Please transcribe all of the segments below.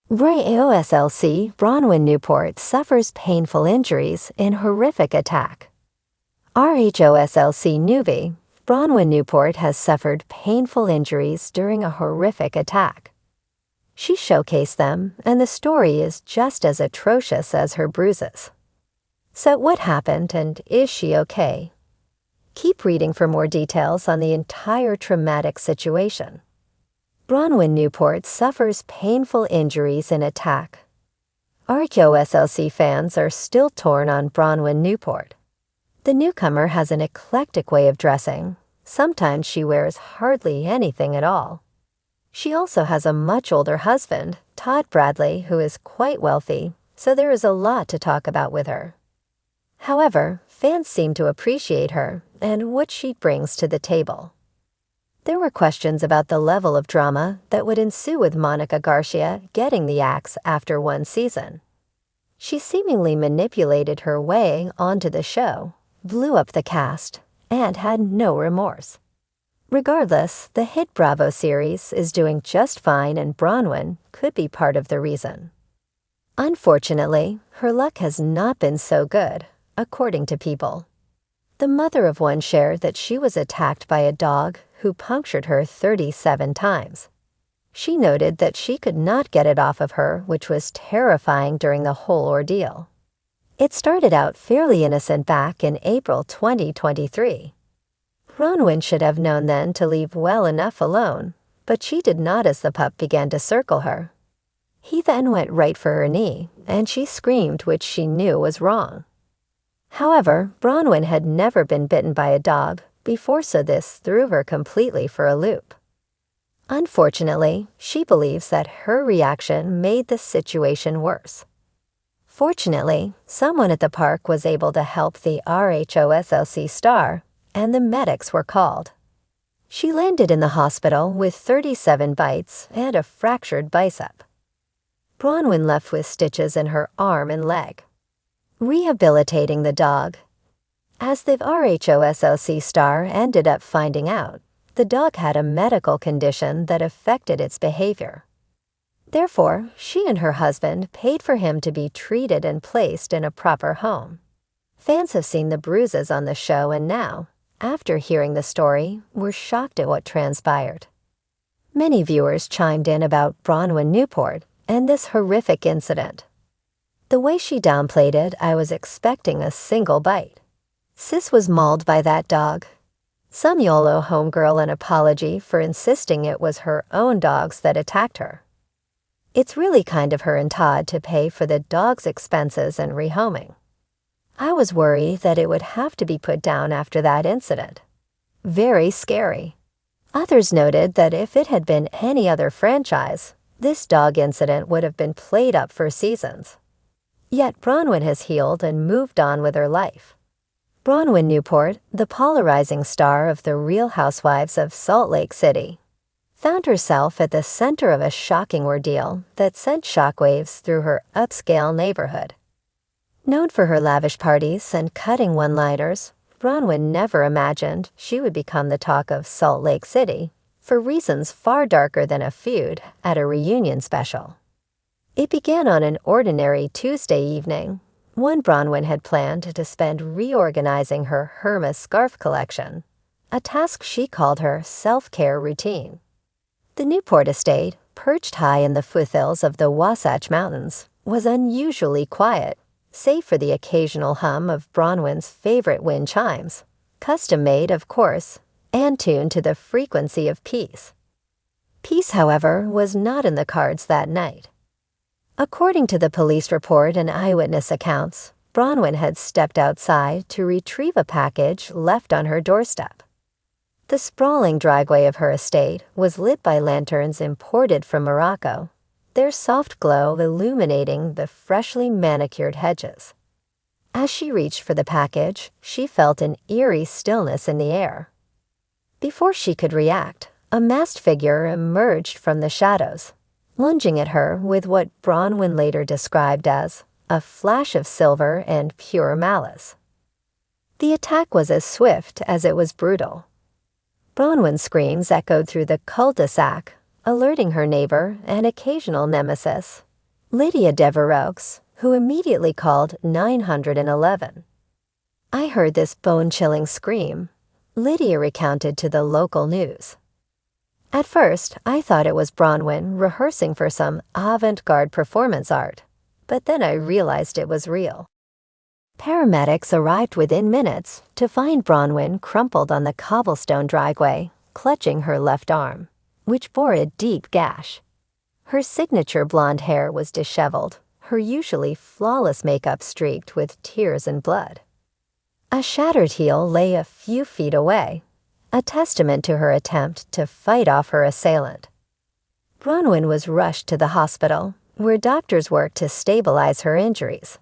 ROSLC Bronwyn Newport suffers painful injuries in horrific attack. RHOSLC newbie Bronwyn Newport has suffered painful injuries during a horrific attack. She showcased them, and the story is just as atrocious as her bruises. So what happened, and is she okay? Keep reading for more details on the entire traumatic situation. Bronwyn Newport suffers painful injuries in attack. RHOSLC fans are still torn on Bronwyn Newport. The newcomer has an eclectic way of dressing. Sometimes she wears hardly anything at all. She also has a much older husband, Todd Bradley, who is quite wealthy, so there is a lot to talk about with her. However, fans seem to appreciate her and what she brings to the table. There were questions about the level of drama that would ensue with Monica Garcia getting the axe after one season. She seemingly manipulated her way onto the show, blew up the cast, and had no remorse. Regardless, the hit Bravo series is doing just fine, and Bronwyn could be part of the reason. Unfortunately, her luck has not been so good, according to People. The mother of one shared that she was attacked by a dog who punctured her 37 times. She noted that she could not get it off of her, which was terrifying during the whole ordeal. It started out fairly innocent back in April 2023. Bronwyn should have known then to leave well enough alone, but she did not as the pup began to circle her. He then went right for her knee, and she screamed, which she knew was wrong. However, Bronwyn had never been bitten by a dog before, so this threw her completely for a loop. Unfortunately, she believes that her reaction made the situation worse. Fortunately, someone at the park was able to help the RHOSLC star, and the medics were called. She landed in the hospital with 37 bites and a fractured bicep. Bronwyn left with stitches in her arm and leg. Rehabilitating the dog. As the RHOSLC star ended up finding out, the dog had a medical condition that affected its behavior. Therefore, she and her husband paid for him to be treated and placed in a proper home. Fans have seen the bruises on the show and now, after hearing the story, were shocked at what transpired. Many viewers chimed in about Bronwyn Newport and this horrific incident. The way she downplayed it, I was expecting a single bite. Sis was mauled by that dog. Some YOLO homegirl an apology for insisting it was her own dogs that attacked her. It's really kind of her and Todd to pay for the dog's expenses and rehoming. I was worried that it would have to be put down after that incident. Very scary. Others noted that if it had been any other franchise, this dog incident would have been played up for seasons. Yet Bronwyn has healed and moved on with her life. Bronwyn Newport, the polarizing star of The Real Housewives of Salt Lake City, found herself at the center of a shocking ordeal that sent shockwaves through her upscale neighborhood. Known for her lavish parties and cutting one-liners, Bronwyn never imagined she would become the talk of Salt Lake City for reasons far darker than a feud at a reunion special. It began on an ordinary Tuesday evening, when Bronwyn had planned to spend reorganizing her Hermes scarf collection, a task she called her self-care routine. The Newport estate, perched high in the foothills of the Wasatch Mountains, was unusually quiet, save for the occasional hum of Bronwyn's favorite wind chimes, custom-made, of course, and tuned to the frequency of peace. Peace, however, was not in the cards that night. According to the police report and eyewitness accounts, Bronwyn had stepped outside to retrieve a package left on her doorstep. The sprawling driveway of her estate was lit by lanterns imported from Morocco, their soft glow illuminating the freshly manicured hedges. As she reached for the package, she felt an eerie stillness in the air. Before she could react, a masked figure emerged from the shadows, lunging at her with what Bronwyn later described as a flash of silver and pure malice. The attack was as swift as it was brutal. Bronwyn's screams echoed through the cul-de-sac, alerting her neighbor and occasional nemesis, Lydia Devereux, who immediately called 911. "I heard this bone-chilling scream," Lydia recounted to the local news. "At first, I thought it was Bronwyn rehearsing for some avant-garde performance art, but then I realized it was real." Paramedics arrived within minutes to find Bronwyn crumpled on the cobblestone driveway, clutching her left arm, which bore a deep gash. Her signature blonde hair was disheveled, her usually flawless makeup streaked with tears and blood. A shattered heel lay a few feet away, a testament to her attempt to fight off her assailant. Bronwyn was rushed to the hospital, where doctors worked to stabilize her injuries.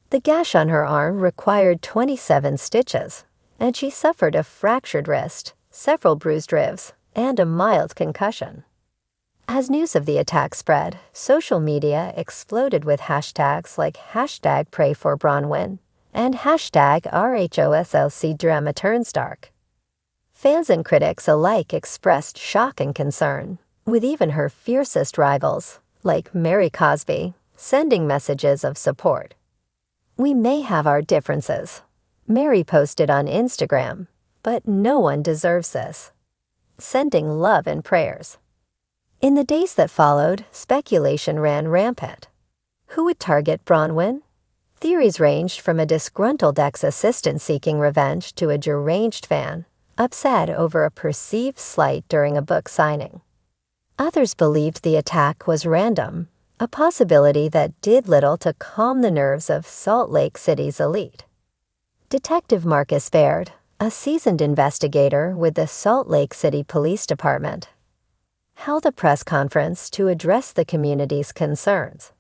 The gash on her arm required 27 stitches, and she suffered a fractured wrist, several bruised ribs, and a mild concussion. As news of the attack spread, social media exploded with hashtags like #PrayForBronwyn and #RHOSLCDramaTurnsDark. Fans and critics alike expressed shock and concern, with even her fiercest rivals, like Mary Cosby, sending messages of support. "We may have our differences," Mary posted on Instagram, "but no one deserves this," sending love and prayers. In the days that followed, speculation ran rampant. Who would target Bronwyn? Theories ranged from a disgruntled ex-assistant seeking revenge to a deranged fan, upset over a perceived slight during a book signing. Others believed the attack was random, a possibility that did little to calm the nerves of Salt Lake City's elite. Detective Marcus Baird, a seasoned investigator with the Salt Lake City Police Department, held a press conference to address the community's concerns.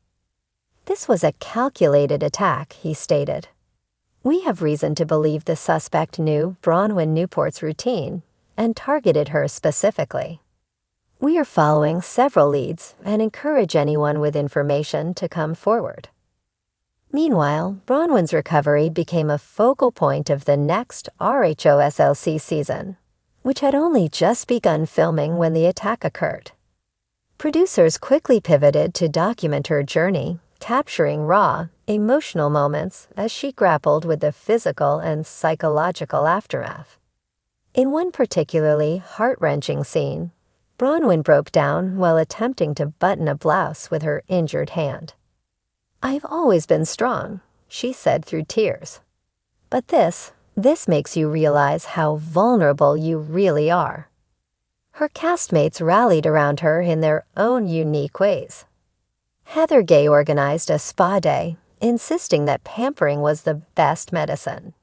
"This was a calculated attack," he stated. "We have reason to believe the suspect knew Bronwyn Newport's routine and targeted her specifically. We are following several leads and encourage anyone with information to come forward." Meanwhile, Bronwyn's recovery became a focal point of the next RHOSLC season, which had only just begun filming when the attack occurred. Producers quickly pivoted to document her journey, capturing raw, emotional moments as she grappled with the physical and psychological aftermath. In one particularly heart-wrenching scene, Bronwyn broke down while attempting to button a blouse with her injured hand. "I've always been strong," she said through tears. "But this makes you realize how vulnerable you really are." Her castmates rallied around her in their own unique ways. Heather Gay organized a spa day, insisting that pampering was the best medicine.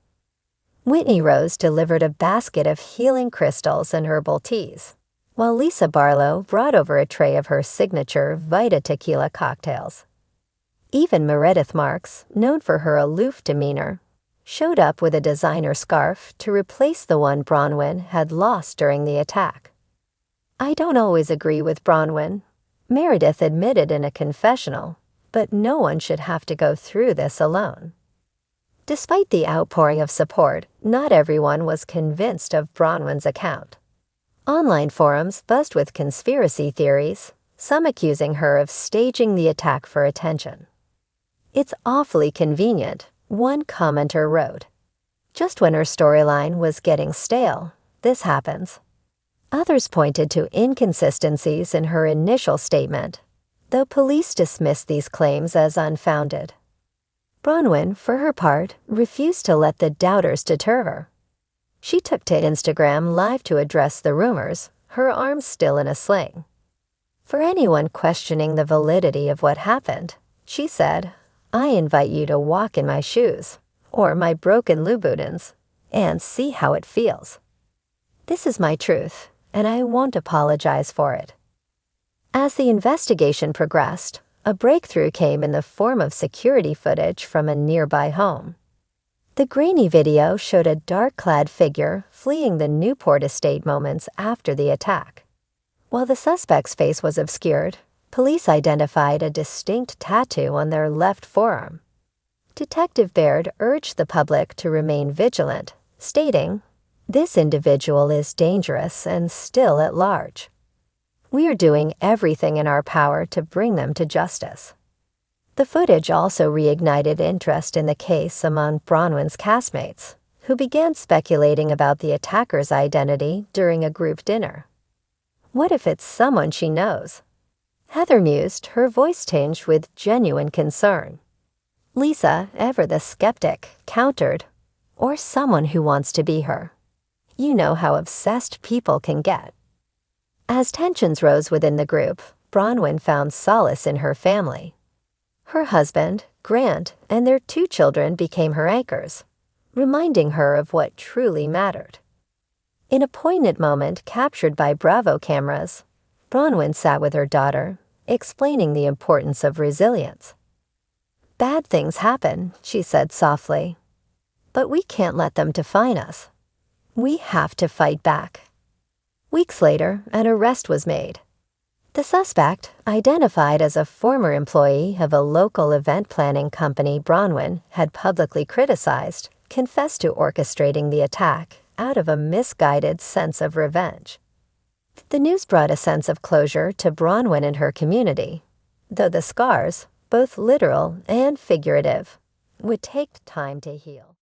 Whitney Rose delivered a basket of healing crystals and herbal teas, while Lisa Barlow brought over a tray of her signature Vita Tequila cocktails. Even Meredith Marks, known for her aloof demeanor, showed up with a designer scarf to replace the one Bronwyn had lost during the attack. "I don't always agree with Bronwyn," Meredith admitted in a confessional, "but no one should have to go through this alone." Despite the outpouring of support, not everyone was convinced of Bronwyn's account. Online forums buzzed with conspiracy theories, some accusing her of staging the attack for attention. "It's awfully convenient," one commenter wrote. "Just when her storyline was getting stale, this happens." Others pointed to inconsistencies in her initial statement, though police dismissed these claims as unfounded. Bronwyn, for her part, refused to let the doubters deter her. She took to Instagram Live to address the rumors, her arm still in a sling. For anyone questioning the validity of what happened, she said, "I invite you to walk in my shoes, or my broken Louboutins, and see how it feels. This is my truth, and I won't apologize for it." As the investigation progressed, a breakthrough came in the form of security footage from a nearby home. The grainy video showed a dark-clad figure fleeing the Newport estate moments after the attack. While the suspect's face was obscured, police identified a distinct tattoo on their left forearm. Detective Baird urged the public to remain vigilant, stating, "This individual is dangerous and still at large. We are doing everything in our power to bring them to justice." The footage also reignited interest in the case among Bronwyn's castmates, who began speculating about the attacker's identity during a group dinner. What if it's someone she knows? Heather mused, her voice tinged with genuine concern. Lisa, ever the skeptic, countered, or someone who wants to be her. You know how obsessed people can get. As tensions rose within the group, Bronwyn found solace in her family. Her husband, Grant, and their 2 children became her anchors, reminding her of what truly mattered. In a poignant moment captured by Bravo cameras, Bronwyn sat with her daughter, explaining the importance of resilience. "Bad things happen," she said softly, "but we can't let them define us. We have to fight back." Weeks later, an arrest was made. The suspect, identified as a former employee of a local event planning company Bronwyn had publicly criticized, confessed to orchestrating the attack out of a misguided sense of revenge. The news brought a sense of closure to Bronwyn and her community, though the scars, both literal and figurative, would take time to heal.